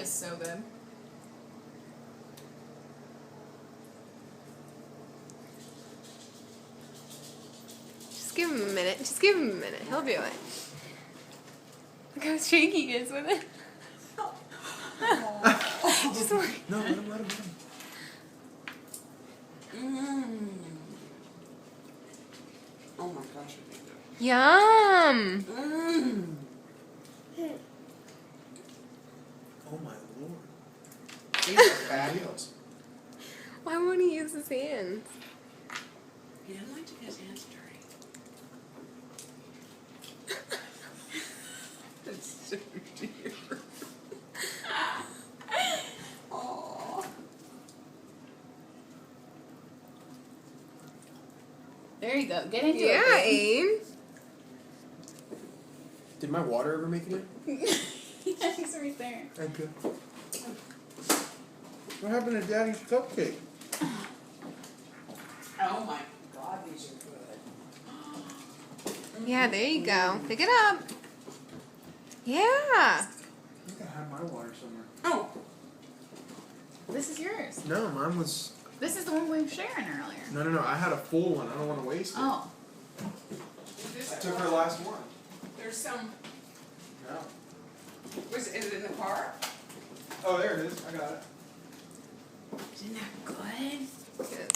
is so good. Just give him a minute. Just give him a minute. He'll do it. Look how shaky he is with it. Just worry. No, let him. Oh my gosh. Yum. Oh my lord. These are fabulous. Why won't he use his hands? He doesn't like to get his hands dirty. That's so dear. Aww. There you go. Get into Yeah, it. Aim. Did my water ever make it in? Yeah, he's right there. Thank you. What happened to Daddy's cupcake? Oh my god, these are good. Yeah, there you go. Pick it up. Yeah. I think I had my water somewhere. Oh. This is yours. No, mine was. This is the one we were sharing earlier. No. I had a full one. I don't want to waste it. Oh. I took her last one. There's some. No. Is it in the car? Oh, there it is. I got it. Isn't that good? Good.